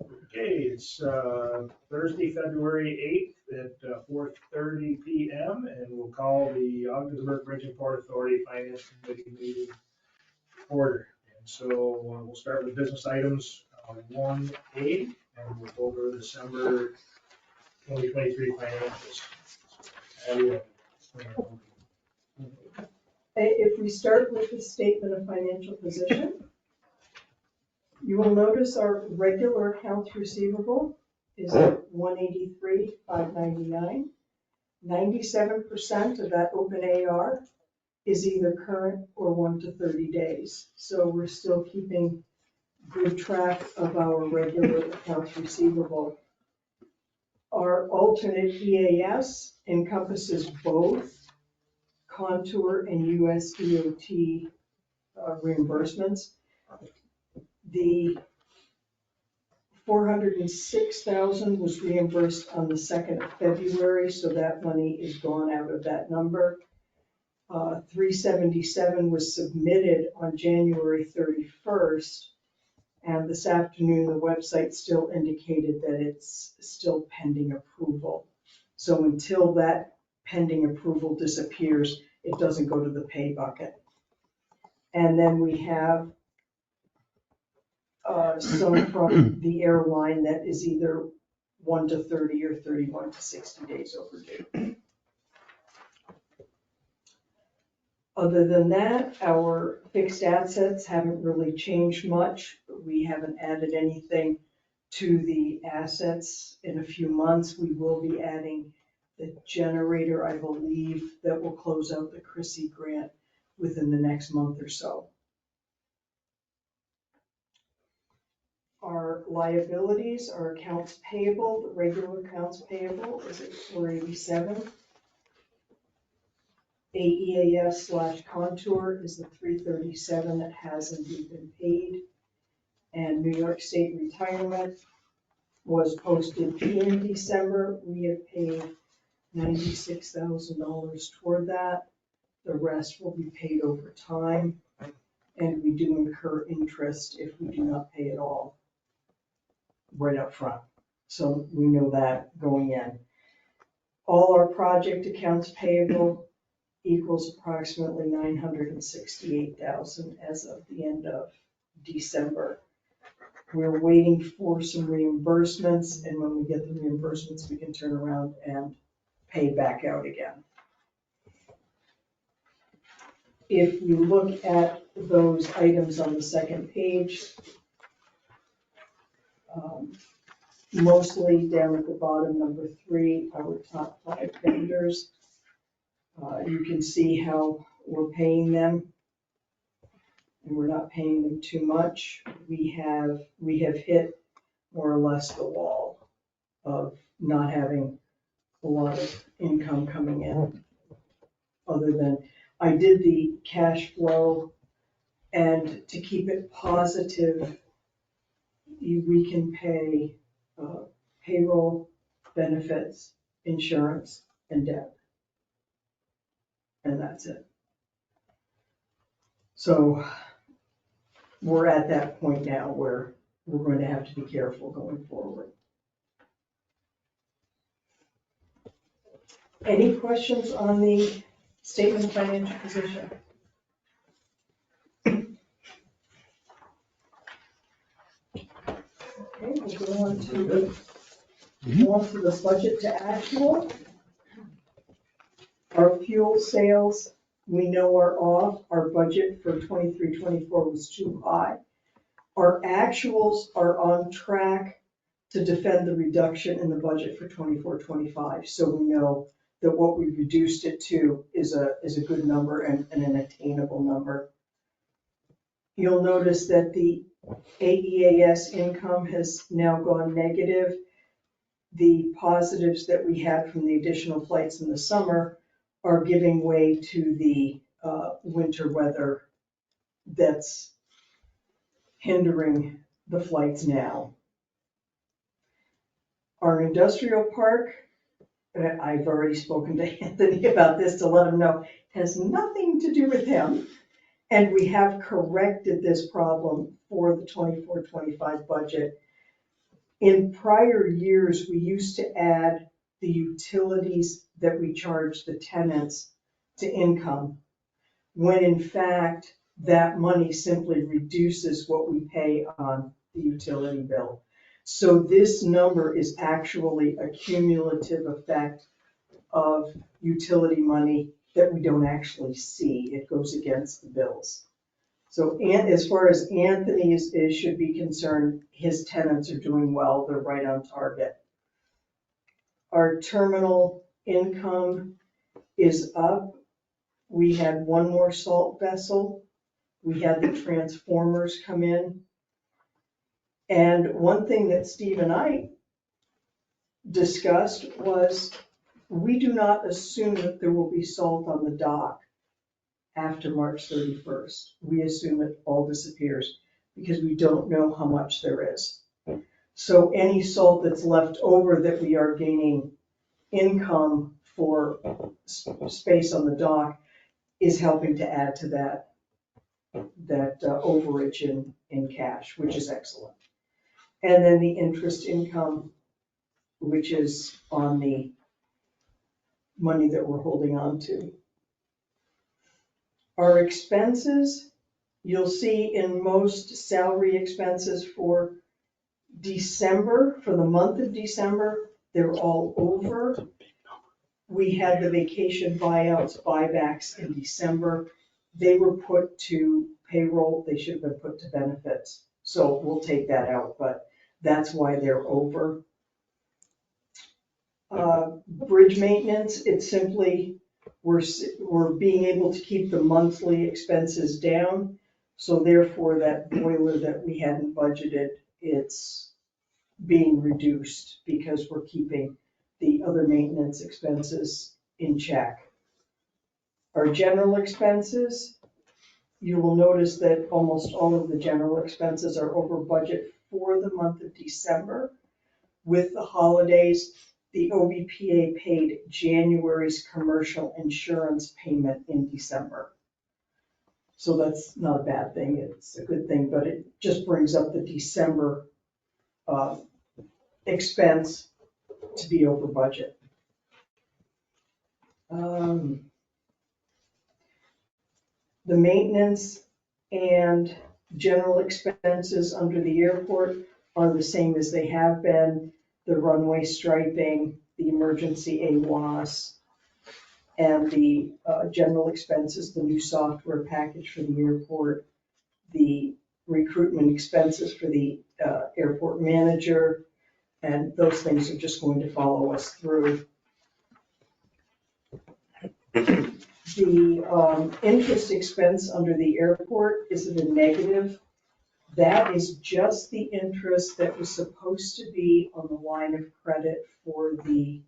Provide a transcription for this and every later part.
Okay, it's Thursday, February 8th at 4:30 p.m. and we'll call the Ogdensburg Bridge and Port Authority Finance Committee meeting to order. And so we'll start with business items 1A and we'll go over the December 2023 financials. If we start with the statement of financial position, you will notice our regular accounts receivable is at $183,599. 97% of that open AR is either current or 1 to 30 days. So we're still keeping good track of our regular accounts receivable. Our alternate EAS encompasses both Contour and US DOT reimbursements. The $406,000 was reimbursed on the 2nd of February, so that money is gone out of that number. $377 was submitted on January 31st, and this afternoon the website still indicated that it's still pending approval. So until that pending approval disappears, it doesn't go to the pay bucket. And then we have some from the airline that is either 1 to 30 or 31 to 60 days overdue. Other than that, our fixed assets haven't really changed much. We haven't added anything to the assets in a few months. We will be adding the generator, I believe, that will close out the Chrissy grant within the next month or so. Our liabilities, our accounts payable, the regular accounts payable is at 487. AEAS/Contour is the 337 that has indeed been paid. And New York State Retirement was posted in December. We have paid $96,000 toward that. The rest will be paid over time. And we do incur interest if we do not pay it all right up front. So we know that going in. All our project accounts payable equals approximately $968,000 as of the end of December. We're waiting for some reimbursements, and when we get the reimbursements, we can turn around and pay back out again. If you look at those items on the second page, mostly down at the bottom, number 3, our top 5 vendors. You can see how we're paying them, and we're not paying them too much. We have hit more or less the wall of not having a lot of income coming in. Other than I did the cash flow, and to keep it positive, we can pay payroll, benefits, insurance, and debt. And that's it. So we're at that point now where we're going to have to be careful going forward. Any questions on the statement of financial position? Okay, we'll go on to the budget to actual. Our fuel sales, we know are off. Our budget for 23-24 was too high. Our actuals are on track to defend the reduction in the budget for 24-25. So we know that what we reduced it to is a good number and an attainable number. You'll notice that the AEAS income has now gone negative. The positives that we had from the additional flights in the summer are giving way to the winter weather that's hindering the flights now. Our industrial park, I've already spoken to Anthony about this to let him know, has nothing to do with him. And we have corrected this problem for the 24-25 budget. In prior years, we used to add the utilities that we charge the tenants to income, when in fact, that money simply reduces what we pay on the utility bill. So this number is actually a cumulative effect of utility money that we don't actually see. It goes against the bills. So as far as Anthony should be concerned, his tenants are doing well. They're right on target. Our terminal income is up. We had one more salt vessel. We had the transformers come in. And one thing that Steve and I discussed was we do not assume that there will be salt on the dock after March 31st. We assume it all disappears because we don't know how much there is. So any salt that's left over that we are gaining income for space on the dock is helping to add to that overage in cash, which is excellent. And then the interest income, which is on the money that we're holding on to. Our expenses, you'll see in most salary expenses for December, for the month of December, they're all over. We had the vacation buyouts, buybacks in December. They were put to payroll, they should have been put to benefits. So we'll take that out, but that's why they're over. Bridge maintenance, it's simply, we're being able to keep the monthly expenses down. So therefore that boiler that we hadn't budgeted, it's being reduced because we're keeping the other maintenance expenses in check. Our general expenses, you will notice that almost all of the general expenses are over budget for the month of December. With the holidays, the OBPA paid January's commercial insurance payment in December. So that's not a bad thing, it's a good thing, but it just brings up the December expense to be over budget. The maintenance and general expenses under the airport are the same as they have been. The runway striping, the emergency AWAS, and the general expenses, the new software package for the airport, the recruitment expenses for the airport manager, and those things are just going to follow us through. The interest expense under the airport is at a negative. That is just the interest that was supposed to be on the line of credit for the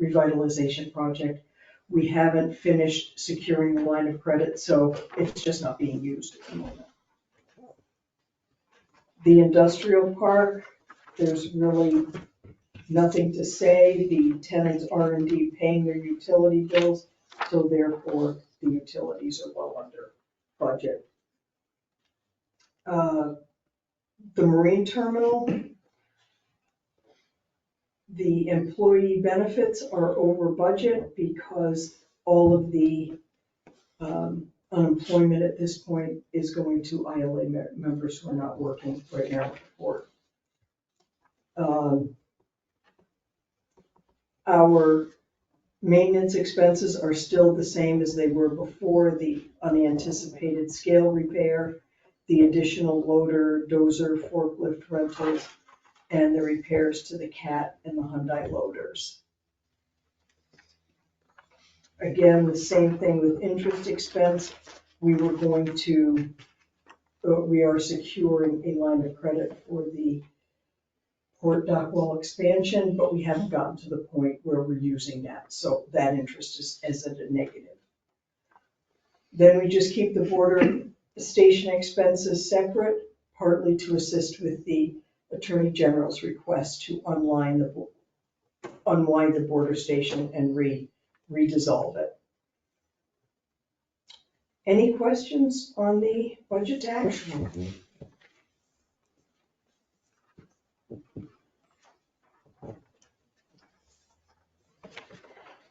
revitalization project. We haven't finished securing the line of credit, so it's just not being used at the moment. The industrial park, there's really nothing to say. The tenants are indeed paying their utility bills, so therefore the utilities are well under budget. The marine terminal, the employee benefits are over budget because all of the unemployment at this point is going to ILA members who are not working right now at the port. Our maintenance expenses are still the same as they were before: the unanticipated scale repair, the additional loader, dozer, forklift rentals, and the repairs to the CAT and the Hyundai loaders. Again, the same thing with interest expense. We are securing a line of credit for the port dock wall expansion, but we haven't gotten to the point where we're using that. So that interest is at a negative. Then we just keep the border station expenses separate, partly to assist with the Attorney General's request to unwind the border station and redissolve it. Any questions on the budget to action?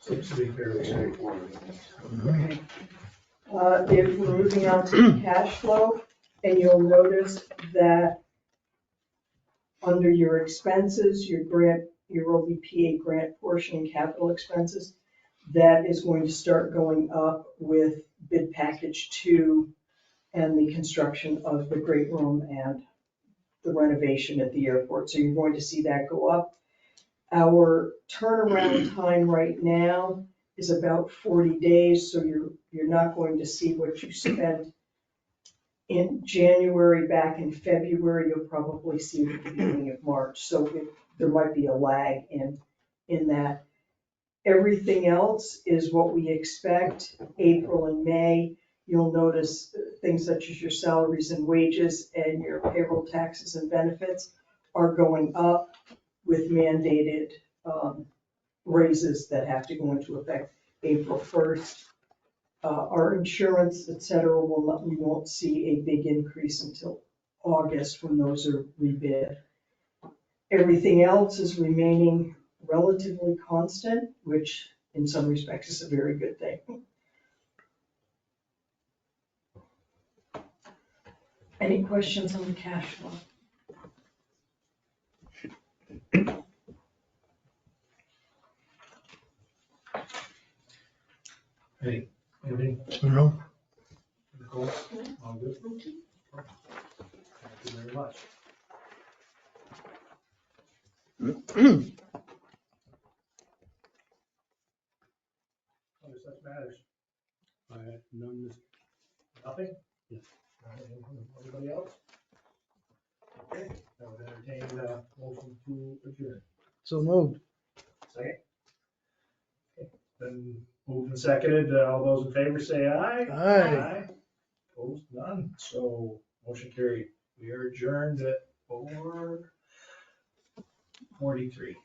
Seems to be fairly straightforward. Okay. If we're moving on to cash flow, and you'll notice that under your expenses, your grant, your OBPA grant portion and capital expenses, that is going to start going up with bid package 2 and the construction of the great room and the renovation at the airport. So you're going to see that go up. Our turnaround time right now is about 40 days, so you're not going to see what you spent in January, back in February. You'll probably see it at the beginning of March. So there might be a lag in that. Everything else is what we expect. April and May, you'll notice things such as your salaries and wages and your payroll taxes and benefits are going up with mandated raises that have to go into effect April 1st. Our insurance, et cetera, we won't see a big increase until August when those are rebid. Everything else is remaining relatively constant, which in some respects is a very good thing. Any questions on the cash flow? Hey, anything? No. Nicole? All good? Thank you very much. Other such matters? I had none this. Nothing? Yes. Anybody else? Okay, I would entertain a motion to adjourn. So moved. Second? Okay, then moved and seconded. All those in favor say aye. Aye. Opposed, none. So motion carried. We are adjourned at 4:43.